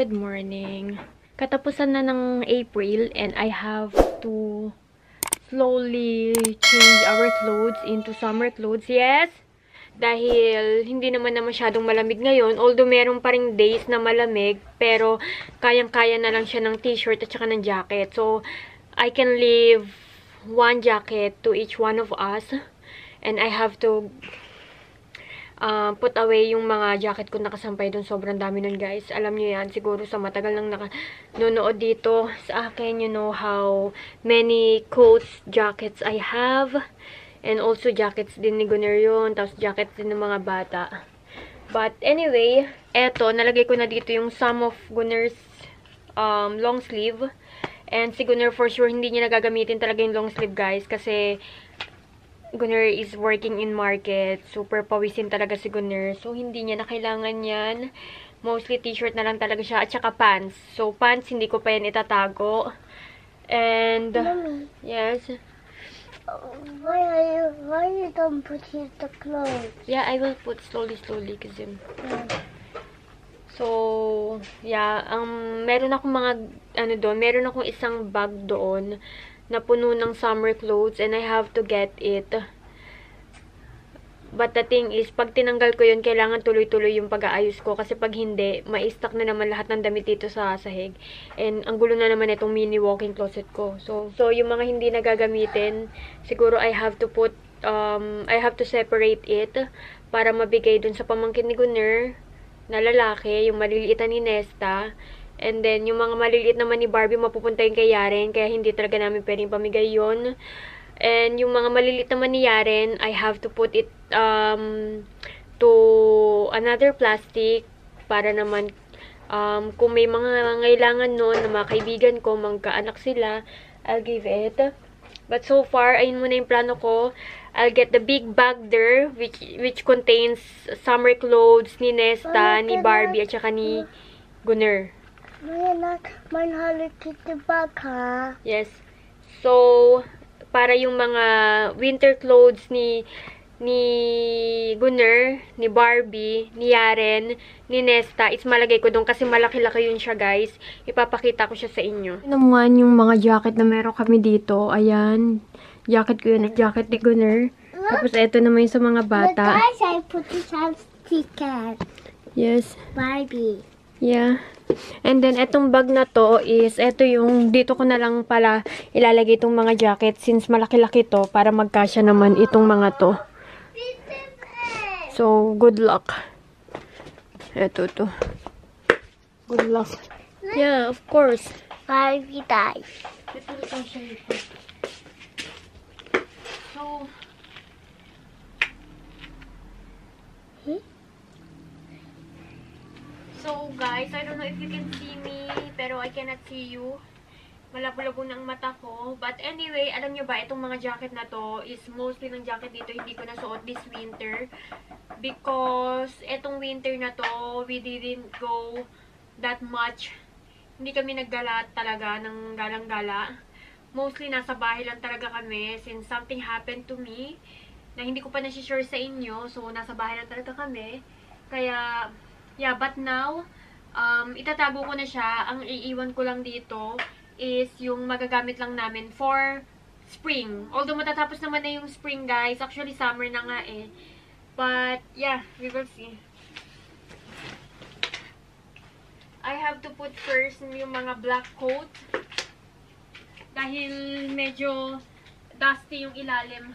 Good morning. Katapusan na ng April and I have to slowly change our clothes into summer clothes. Yes! Dahil hindi naman na masyadong malamig ngayon. Although meron pa ring days na malamig, pero kayang-kaya na lang siya ng t-shirt at saka ng jacket. So, I can leave one jacket to each one of us. And I have to put away yung mga jacket ko nakasampay doon. Sobrang dami nun, guys. Alam nyo yan, siguro sa matagal nang nanonood dito sa akin, you know how many coats, jackets I have. And also, jackets din ni Gunner yun. Tapos, jackets din ng mga bata. But, anyway, eto, nalagay ko na dito yung some of Gunner's long sleeve. And si Gunner, for sure, hindi niya nagagamitin talaga yung long sleeve, guys. Kasi, Gunner is working in market. Super pawisin talaga si Gunner. So, hindi niya na kailangan yan. Mostly t-shirt na lang talaga siya. At saka pants. So, pants, hindi ko pa yan itatago. And, Mommy, yes. why you don't put here the clothes? Yeah, I will put slowly. Kasi, so, yeah. Meron akong meron akong isang bag doon na puno ng summer clothes and I have to get it. But the thing is, pag tinanggal ko yun, kailangan tuloy-tuloy yung pag-aayos ko. Kasi pag hindi, ma-stuck na naman lahat ng damit dito sa sahig. And ang gulo na naman itong mini walk-in closet ko. So yung mga hindi nagagamitin, siguro I have to separate it para mabigay dun sa pamangkin ni Gunner na lalaki, yung maliliitan ni Nesta. And then, yung mga maliliit naman ni Barbie, mapupunta yung kay Yaren. Kaya hindi talaga namin pwedeng pamigay yun. And yung mga maliliit naman ni Yaren, I have to put it to another plastic. Para naman, kung may mga ngailangan nun na mga kaibigan ko, magkaanak sila, I'll give it. But so far, ayun muna yung plano ko. I'll get the big bag there, which contains summer clothes ni Nesta, ni Barbie, at saka ni Gunner. Mine Hello Kitty bag, ha? Yes. So, para yung mga winter clothes ni Gunner, ni Barbie, ni Yaren, ni Nesta, is malagay ko doon kasi malaki-laki yun siya, guys. Ipapakita ko siya sa inyo. Naman yung mga jacket na meron kami dito. Ayan. Jacket ko yun at jacket ni Gunner. Tapos, eto naman yung sa mga bata. Look, guys, I put this on sticker. Yes. Barbie. Yeah. And then, etong bag na to is, eto yung, dito ko na lang pala ilalagay itong mga jacket since malaki-laki to para magkasya naman itong mga to. So, good luck. Eto to. Good luck. Yeah, of course. Barbie dies. So, So, guys, I don't know if you can see me, pero I cannot see you. Malabo-labo ng mata ko. But anyway, alam nyo ba, itong mga jacket na to is mostly ng jacket dito, hindi ko nasuot this winter. Because, itong winter na to, we didn't go that much. Hindi kami naggala talaga ng galang-gala. Mostly, nasa bahay lang talaga kami since something happened to me na hindi ko pa nasi-share sa inyo. So, nasa bahay lang talaga kami. Kaya, yeah, but now, itatago ko na siya. Ang iiwan ko lang dito is yung magagamit lang namin for spring. Although matatapos naman na yung spring, guys. Actually, summer na nga eh. But, yeah, we will see. I have to put first yung mga black coat. Dahil medyo dusty yung ilalim.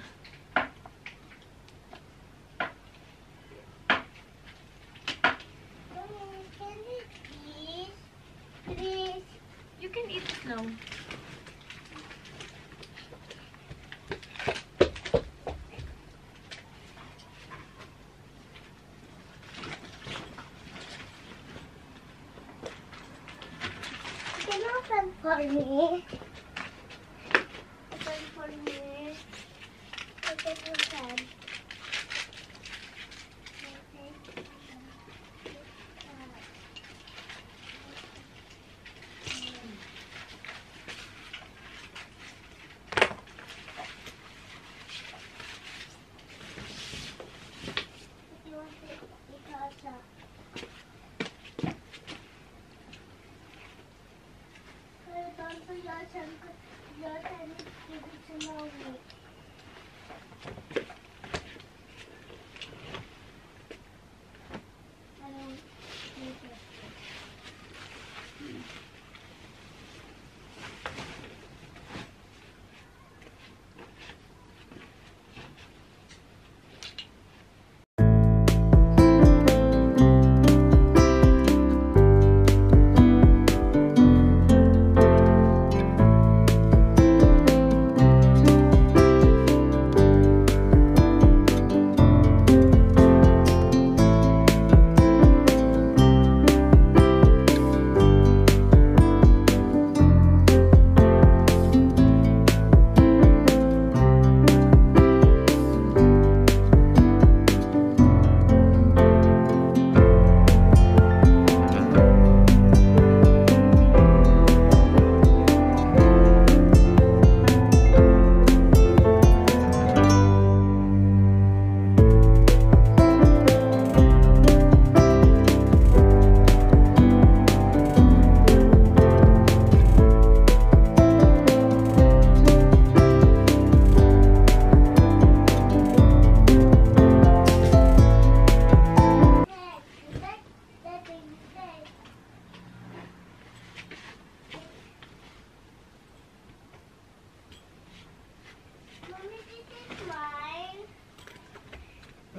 Please. You can eat it now. Can you open for me? Open for me. Open your hand.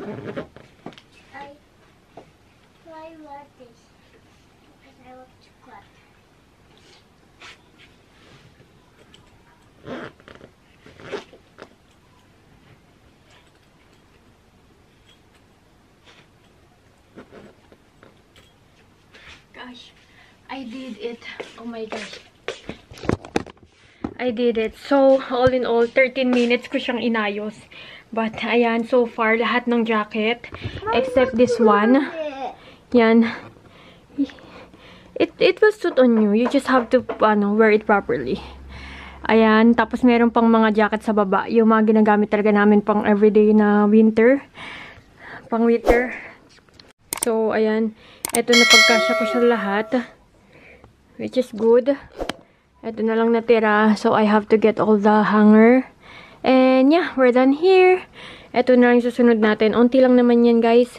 I want this because I want to cut. Gosh, I did it. Oh my gosh. I did it. So, all in all, 13 minutes ko siyang inayos. But, ayan, so far, lahat ng jacket, except this one. Yan. It will suit on you. You just have to, wear it properly. Ayan, tapos meron pang mga jacket sa baba. Yung mga ginagamit talaga namin pang everyday na winter. Pang winter. So, ayan. Ito na pagkasya ko siya lahat. Which is good. Ito na lang natira. So, I have to get all the hanger. And yeah, we're done here. Ito na lang susunod natin. Unti lang naman yan, guys.